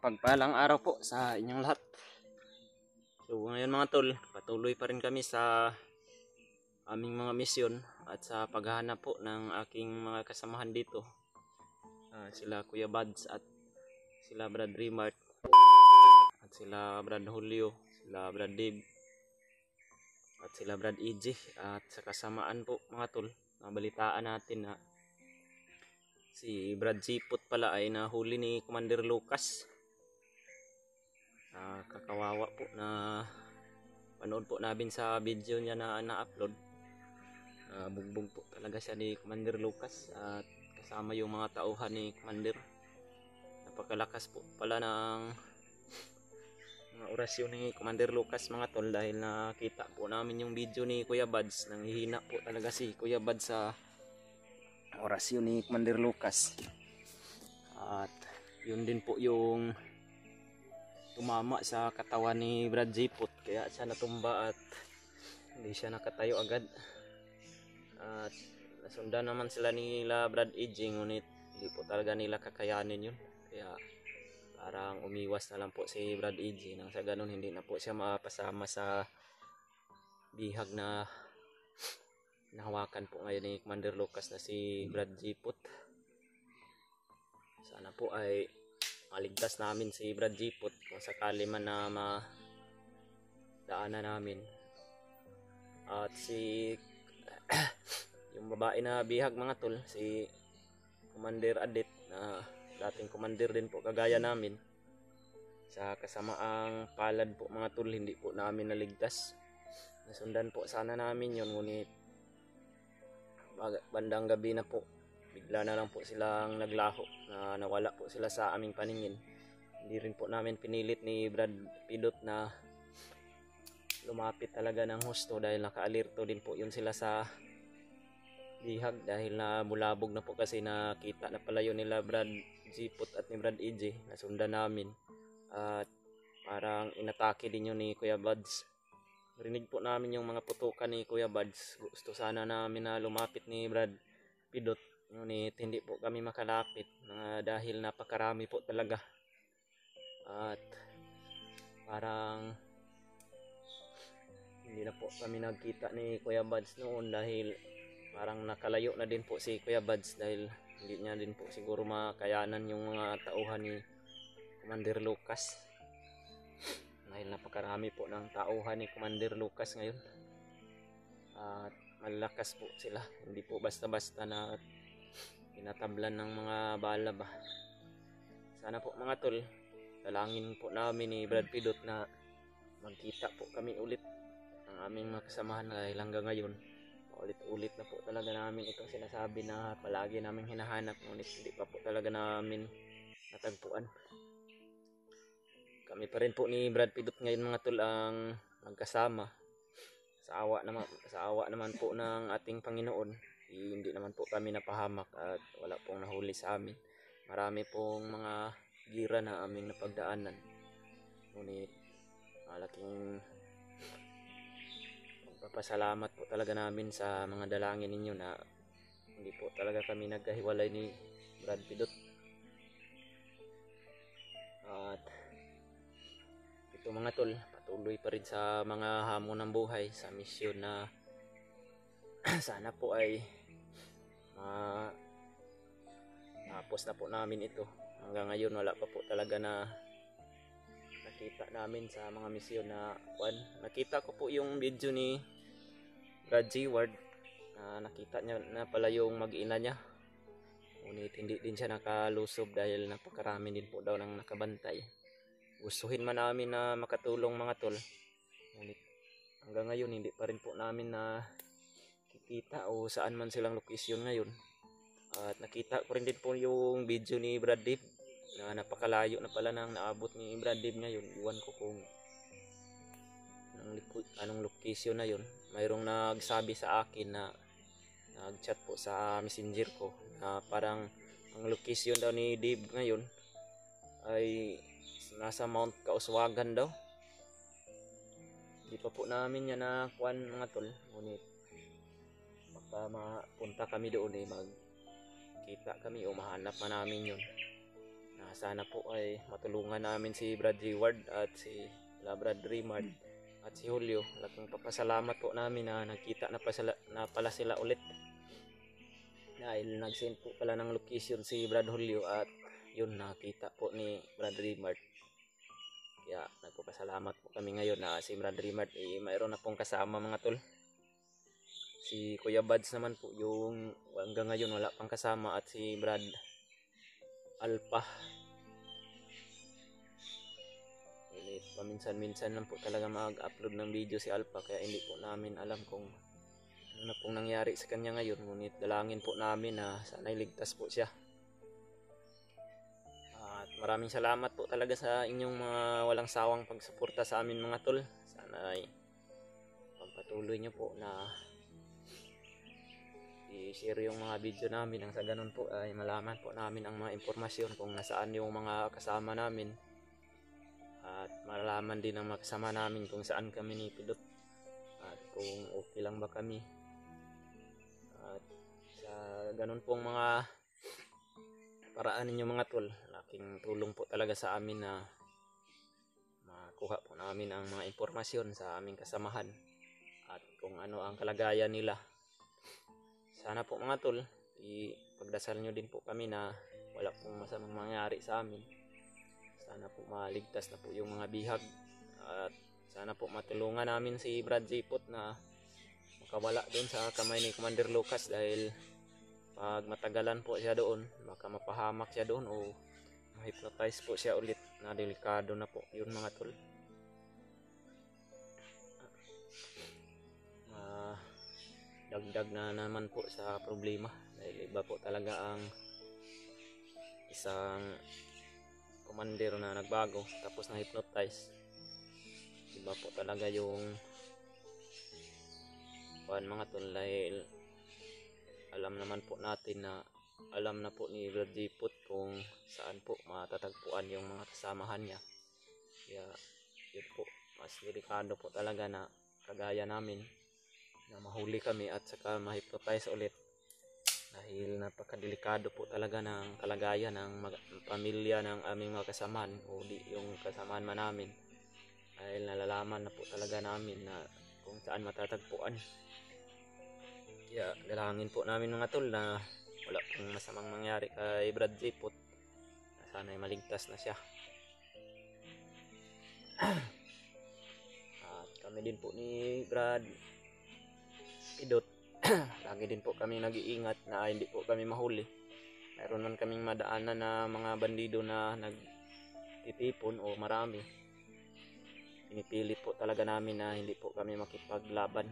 Mapagpalang araw po sa inyong lahat. So ngayon mga tol, patuloy pa rin kami sa aming mga misyon at sa paghahanap po ng aking mga kasamahan dito. Sila Kuya Bads at sila Brad Remart at sila Brad Julio, sila Brad Dave at sila Brad EJ. At sa kasamaan po mga tol, nabalitaan natin na si Brad Zipot pala ay nahuli ni Commander Lucas. Kakawawa po na panood po namin sa video niya na na-upload. Bugbog po talaga siya ni Commander Lucas at kasama yung mga tauhan ni Commander. Napakalakas po pala ng mga orasyon ni Commander Lucas mga tol, dahil nakita po namin yung video ni Kuya Bads. Nanghihina po talaga si Kuya Bads sa orasyon ni Commander Lucas. At yun din po yung tumama sa katawan ni Brad Zipot, kaya siya natumba at hindi siya nakatayo agad. At nasundan naman sila nila Brad EJ, ngunit hindi po talaga nila kakayanin yun, kaya parang umiwas na lang po si Brad EJ nang sa ganun hindi na po siya mapasama sa bihag na nahawakan po ngayon ni Commander Lucas na si Brad Zipot. Sana po ay maligtas namin si Brad Zipot kung sakali man na madaanan namin. At si yung babae na bihag mga tol, si Commander Adit, na dating commander din po kagaya namin, sa kasamaang palad po mga tol, hindi po namin naligtas. Nasundan po sana namin yun, ngunit bandang gabi na po bigla na lang po silang naglaho, na nawala po sila sa aming paningin. Hindi rin po namin pinilit ni Brad Pidot na lumapit talaga ng husto, dahil naka-alerto din po yun sila sa bihag, dahil na bulabog na po kasi nakita na pala yun nila Brad Zipot at ni Brad EJ. Nasundan namin at parang inatake din yun ni Kuya Bads. Rinig po namin yung mga putukan ni Kuya Bads. Gusto sana namin na lumapit ni Brad Pidot, ngunit hindi po kami makalapit dahil napakarami po talaga. At parang hindi na po kami nagkita ni Kuya Bads noon, dahil parang nakalayo na din po si Kuya Bads, dahil hindi niya din po siguro makayanan yung mga tauhan ni Commander Lucas, dahil napakarami po ng tauhan ni Commander Lucas ngayon. At malakas po sila, hindi po basta-basta na tinatablan ng mga bala ba. Sana po mga tol, dalangin po namin ni Brad Pidot na magkita po kami ulit ng aming mga kasamahan, dahil hanggang ngayon ulit-ulit na po talaga namin itong sinasabi na palagi namin hinahanap, ngunit hindi pa po talaga namin natagpuan. Kami pa rin po ni Brad Pidot ngayon mga tol ang magkasama. Sa awa naman po ng ating Panginoon, hindi naman po kami napahamak at wala pong nahuli sa amin. Marami pong mga gira na aming napagdaanan, ngunit malaking pagpapasalamat po talaga namin sa mga dalangin ninyo na hindi po talaga kami nagkahiwalay ni Brad Pidot. At ito mga tol, patuloy pa rin sa mga hamon ng buhay, sa misyon na sana po ay tapos na po namin ito. Hanggang ngayon wala pa po talaga na nakita namin sa mga misyon na nakita ko po yung video ni Brad G. Ward na nakita niya na pala yung mag-ina niya, ngunit hindi din siya nakalusob dahil napakarami din po daw ng nakabantay. Gustuhin man namin na makatulong mga tol, ngunit hanggang ngayon hindi pa rin po namin na kikita o saan man silang lokasyon ngayon. At nakita ko rin din po yung video ni Brad Dave na napakalayo na pala nang naabot ni Brad Dave ngayon. Iwan ko kung anong location na yun. Mayroong nagsabi sa akin na nag-chat po sa messenger ko na parang ang location daw ni Dave ngayon ay nasa Mount Kauswagan daw. Hindi pa po namin yan na mga tol, ngunit baka mapunta kami doon magkita kami o mahanap man namin yun. Sana po ay matulungan namin si Brad Hayward at si Brad Rimard at si Julio. Laking papasalamat po namin na nagkita na pala sila ulit. Dahil nag-send po pala ng location si Brad Julio at yun, nakita po ni Brad Rimard. Kaya nagpapasalamat po kami ngayon na si Brad Rimard mayroon na pong kasama mga tol. Si Kuya Buds naman po yung hanggang ngayon wala pang kasama, at si Brad Alpha. Paminsan-minsan lang po talaga mag-upload ng video si Alpha, kaya hindi po namin alam kung ano na pong nangyari sa kanya ngayon. Ngunit dalangin po namin na sana iligtas po siya. At maraming salamat po talaga sa inyong mga walang sawang pagsuporta sa amin mga tol. Sana ay pagpatuloy nyo po na i-share yung mga video namin, nang sa ganun po ay malaman po namin ang mga impormasyon kung nasaan yung mga kasama namin, at malalaman din ang mga kasama namin kung saan kami ni Pidot at kung okay lang ba kami. At sa ganun pong mga paraan ninyo mga tol, laking tulong po talaga sa amin na makuha po namin ang mga impormasyon sa aming kasamahan at kung ano ang kalagayan nila. Sana po mga tol, ipagdasal nyo din po kami na wala pong masamang mangyari sa amin. Sana po maligtas na po yung mga bihag, at sana po matulungan namin si Brad Zipot na makawala doon sa kamay ni Commander Lucas, dahil pag matagalan po siya doon, baka mapahamak siya doon o ma-hypnotize po siya ulit, na delikado na po yun mga tol. Dagdag na naman po sa problema, dahil iba po talaga ang isang commander na nagbago tapos na hypnotize. Iba po talaga yung mga tol, dahil alam naman po natin na alam na po ni Brad Zipot kung saan po matatagpuan yung mga kasamahan niya. Kaya yun po, mas delikado po talaga na kagaya namin na mahuli kami at saka ma-hypnotize ulit, dahil napakadelikado po talaga ng kalagayan ng pamilya ng aming mga kasamaan o di yung kasamaan man namin, dahil nalalaman na po talaga namin na kung saan matatagpuan. Kaya dalangin po namin mga tol na wala pong masamang mangyari kay Brad Zipot, na sana'y maligtas na siya. At kami din po ni Brad Pidot lagi din po kami nag-iingat na hindi po kami mahuli. Mayroon man kaming madaanan na mga bandido na nagtitipon o marami, pinipilit po talaga namin na hindi po kami makipaglaban.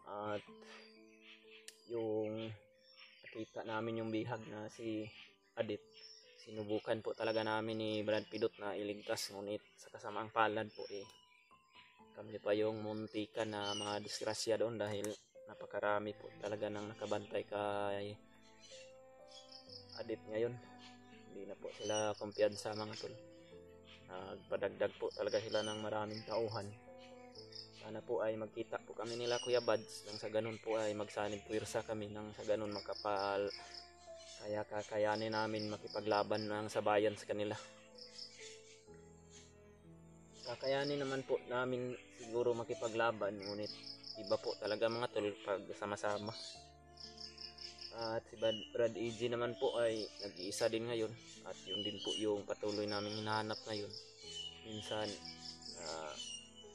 At yung nakita namin yung bihag na si Adit, sinubukan po talaga namin ni Brad Pidot na iligtas, ngunit sa kasamaang palad po kami pa yung muntikan na mga disgrasya doon, dahil napakarami po talaga nang nakabantay kay Adit ngayon. Hindi na po sila kumpiyansa mga tol. Nagpadagdag po talaga sila ng maraming tauhan. Sana po ay magkita po kami nila Kuya Buds, nang sa ganun po ay magsanib puwersa kami, nang sa ganun kakayanin namin makipaglaban ng sabayan sa kanila. Kakayanin naman po namin siguro makipaglaban, ngunit iba po talaga mga tol pag sama-sama. At si Brad EG naman po ay nag-iisa din ngayon, at yun din po yung patuloy namin hinahanap ngayon. Minsan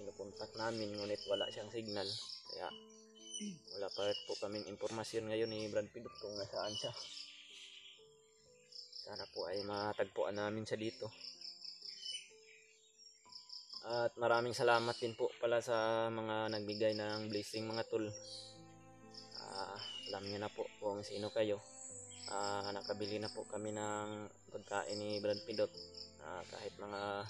kinukontak namin ngunit wala siyang signal, kaya wala pa po kaming impormasyon ngayon ni Brad Pidot kung nasaan siya. Sana po ay matagpuan namin siya dito. At maraming salamat din po pala sa mga nagbigay ng blessing mga tol. Alam niyo na po kung sino kayo. Nakabili na po kami ng pagkain ni Brad Pidot. Kahit mga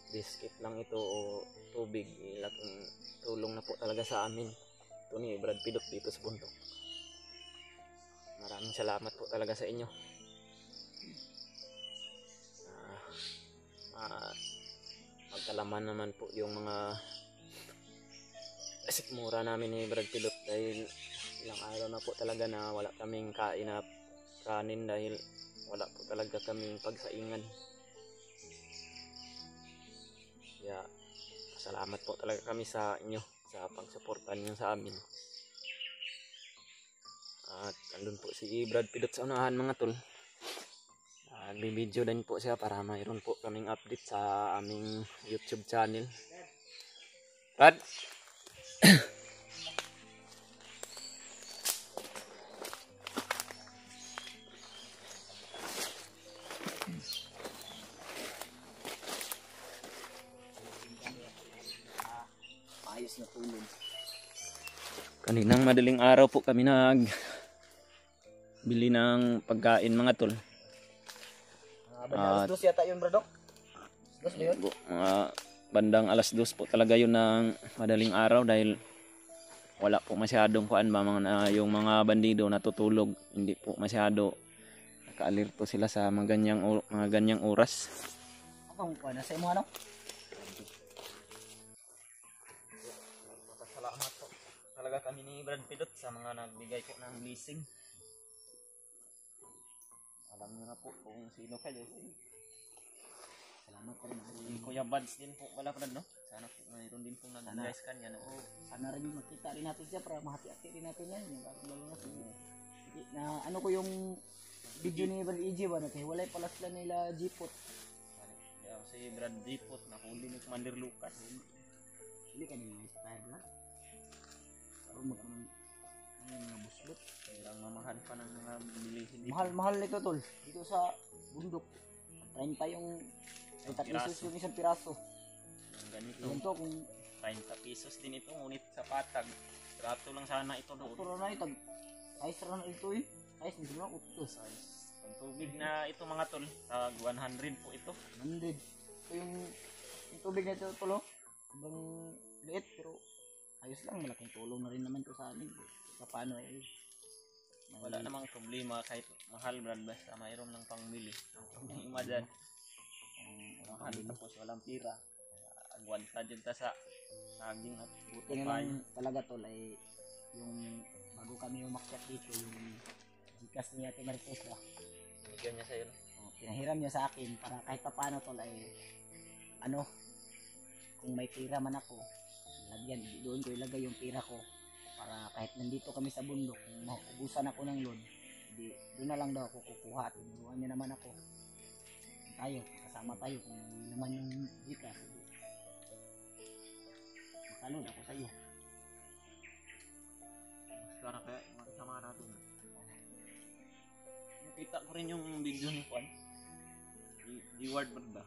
biscuit lang ito o tubig, laking tulong na po talaga sa amin ito ni Brad Pidot dito sa bundok. Maraming salamat po talaga sa inyo. Magkalaman naman po yung mga sikmura namin ni Brad Pidot, dahil ilang araw na po talaga na wala kaming kain na kanin dahil wala po talaga kaming pagsaingan. Kaya salamat po talaga kami sa inyo sa pagsuporta niyo sa amin. At andun po si Brad Pidot sa unahan mga tol. Nagbibideo din po siya para mayroon po kaming update sa aming YouTube channel. Brad! Ayos na tulog. Kaninang madaling araw po kami bili ng pagkain mga tol. Alas 2 yata yun, bro. Alas 2 yun? Mga bandang alas 2 po talaga yun ng madaling araw dahil wala po masyadong kuan ba yung mga bandido natutulog. Hindi po masyado naka-alerto sila sa mga ganyang oras. Ang kuha na sa imo ano? Salamat po talaga kami ni Brad Pidot sa mga nagbigay po ng blessing. Alam niyo na po kung sino kayo. Salamat pa rin. Si Kuya Buds din po wala Brad, no? Sana po mayroon din po nag-bless kanya, no? Sana rin makita rin natin siya para mahati-hati rin natin yan. Lalo na na ano ko yung video ni Brad EJ ba? Naghiwalay pala sila nila G-Pot. Si Brad Dipot nahuli ni Commander Lucas. Hindi ka nila inspired na? Pero mga buslot. Kailang mamahan pa ng mga bilihin dito. Mahal nito tol. Dito sa bundok. 30 yung 30 pesos yung isang piraso. Yung ganito. Ganito kung 30 pesos din ito, ngunit sa patag. Trato lang sana ito doon. ito na itag. Size na ito eh. Size hindi mo na Size. Ang tubig na ito mga tol, 100 po ito. 100. Ito yung tubig na ito tol. Ibang liit pero ayos lang. Malaking tulong na rin naman ito sa amin. Paano eh. Wala namang problema kahit mahal Brad, basta mayroon ng pangbili. Ang problema dyan. Mahal tapos walang pira. Agwanta dyan ta sa saging at buto Buti na pa. lang talaga tol ay yung bago kami umakyat dito yung Gcash niya Ate Marites ba? Bigyan niya sa'yo. Pinahiram niya sa akin para kahit pa paano tol ay ano kung may pira man ako lagyan doon ko ilagay yung pira ko para kahit nandito kami sa bundok kung maubusan ako ng load hindi doon na lang daw ako kukuha at inuwan niya naman ako tayo kasama tayo kung naman yung Gcash makalod ako sa iyo. Basta na kaya makasama natin. Nakita ko rin yung video ni Juan. G-Ward ba?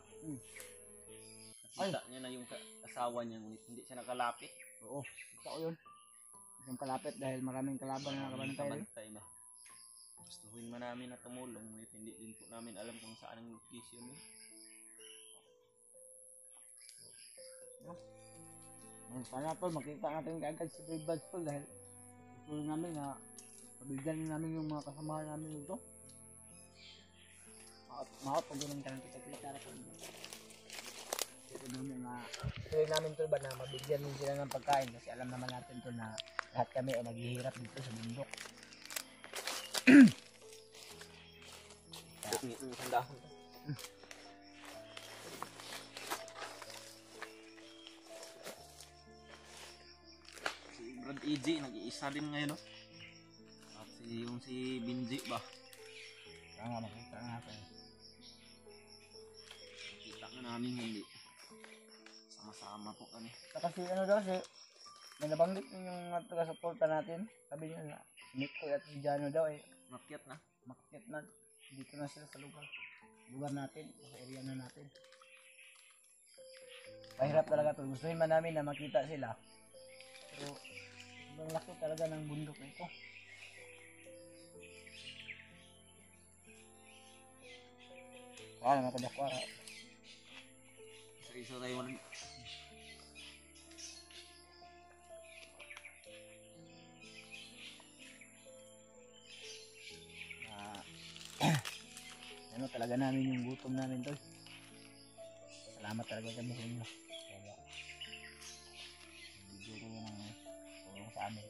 Nakita niya na yung kasawa niya ngunit hindi siya nakalapit. Oo, ito ko yun. Isang kalapit dahil maraming kalaban na nakabantay. Ba? Gustuhin man namin na tumulong ngunit hindi din po namin alam kung saan ang location niya. Sana tol, makita natin kaagad si Brave Buds tol dahil gusto namin na pabigyan namin yung mga kasamahan namin dito. Maot pag ganun ka ng kita-kita rin. Ito namin na tuloy namin tol ba na mabigyan din sila ng pagkain kasi alam naman natin tol na lahat kami ay naghihirap dito sa bundok. Handa ako. Brad EJ, nag-iisa din ngayon, no? At si Binji ba? Kaya nga makita natin. Nakita na namin hindi. Sama-sama po kami. Kasi ano daw si may nabanggit yung mga taga-suporta natin. Sabi niya na Nico at si Jano daw eh. Makyat na. Makyat na. Dito na sila sa lugar natin. Sa area na natin. Mahirap talaga to. Gustuhin man namin na makita sila. Pero ang laki talaga ng bundok nito. Wala na kadakwa. Isa tayo rin. Ano talaga namin yung gutom namin tol. Salamat talaga kami sa inyo. Kaya video ko ng tulong sa amin.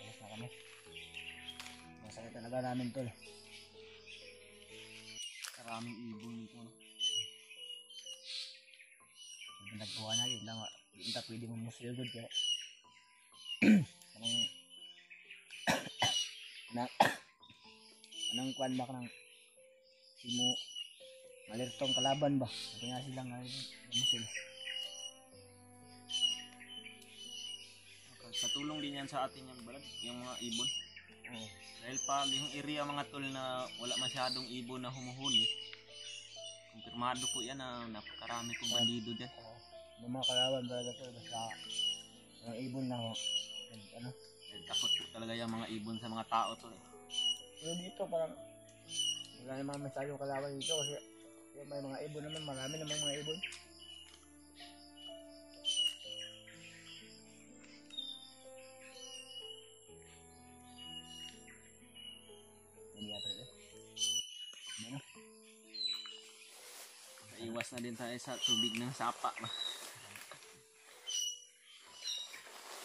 Alis na kami. Kaya talaga namin tol. Karaming ibon ito. Pag nagkuha na yun lang, hindi na pwede mo musilgod kaya. Anong kwan ba ka ng simo malirtong kalaban ba? Kaya silang musil. Katulong din yan sa atin yung balad, yung mga ibon. Oo. Dahil pag yung area mga tol na wala masyadong ibon na humuhuli, kumpirmado po yan na napakarami kong bandido dyan. Yung mga kalaban talaga to, basta yung ibon na ano. Dahil takot po talaga yung mga ibon sa mga tao tol. Pero dito parang wala namang masyadong kalaban dito kasi may mga ibon naman, marami namang mga ibon. Hindi ata eh. Ano? Iwas na din tayo sa tubig ng sapa ba.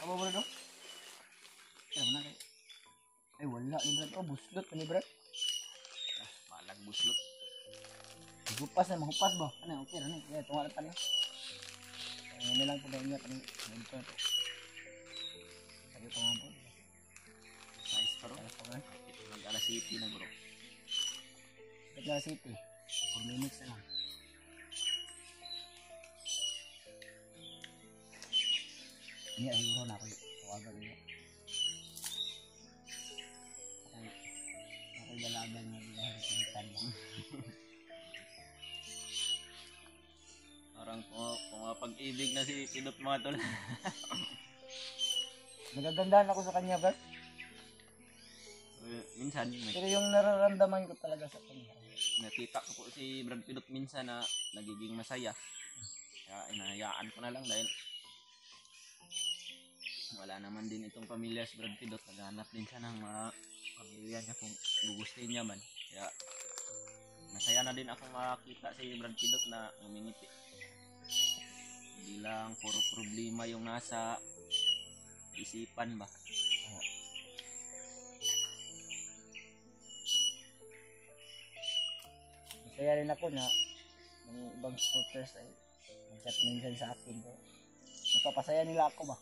Apa bro dong? Mana kayak? Wala ni Brad. Oh, buslot ni Brad. Malag buslot. Hupas na, mahupas ba? Ano, okay na. Ya, tunga na tayo. Ano lang po na ingat. Ito na po. Sabi ko nga po. Size pa ro. Ito nag-alas city na bro. Nag-alas city. 4 minutes na lang. Ini siguro na ako tawagan niyo. Ako dalagan niya dahil sa mo. Parang pumapag-ibig na si Pidot mga tol. Nagagandahan ako sa kanya, Brad. Minsan, Pero yung nararamdaman ko talaga sa kanya. nakita ko po si Brad Pidot minsan na nagiging masaya. Kaya inahayaan ko na lang dahil wala naman din itong pamilya si Brad Pidot. Naghanap din siya ng mga pamilya niya kung gugustuhin niya man. Kaya masaya na din akong makita si Brad Pidot na umingiti. Hindi lang puro problema yung nasa isipan ba. Masaya rin ako na ng ibang supporters ay nag-chat minsan sa akin. Napapasaya nila ako ba?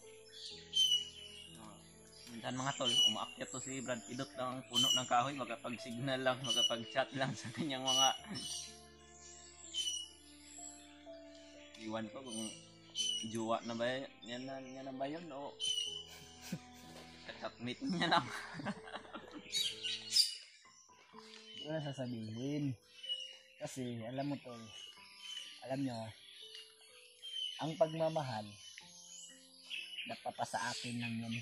Minsan mga tol, umaakyat to si Brad Pidot ng puno ng kahoy, magkapag-signal lang, magkapag-chat lang sa kanyang mga iwan ko kung jowa na ba yan na ba yun o chatmate niya lang. Hindi ko na sasabihin. Kasi alam mo tol, alam nyo, ang pagmamahal napapasa akin lang yan.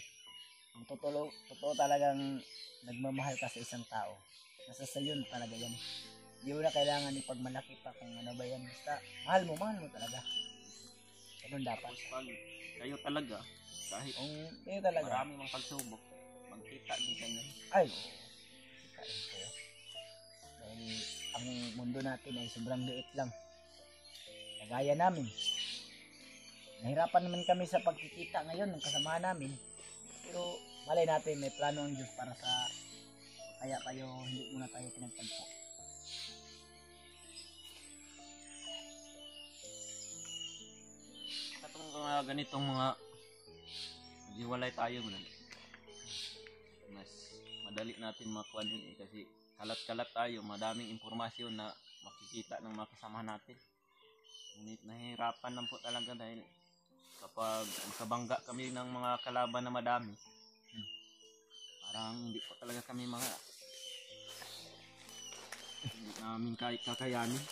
Ang totoo talagang nagmamahal ka sa isang tao. Nasa sayo na talaga yan. Hindi mo na kailangan ipagmalaki pa kung ano ba yan. Basta mahal mo talaga. Ganun dapat. Tapos pag kayo talaga, kahit Kayo talaga. marami mang pagsubok, magkita din kayo. Ay, kain kayo. Dahil ang mundo natin ay sobrang liit lang. Kagaya namin. Nahirapan naman kami sa pagkikita ngayon ng kasamahan namin. Pero malay natin may plano ang Diyos para sa kaya kayo hindi muna tayo pinagtagpo. Katong mga ganitong mga maghiwalay tayo mo mas madali natin makuha din kasi kalat-kalat tayo, madaming impormasyon na makikita ng mga kasama natin. Ngunit nahihirapan lang po talaga dahil kapag nakabangga kami ng mga kalaban na madami, parang hindi po talaga kami hindi namin kakayanin.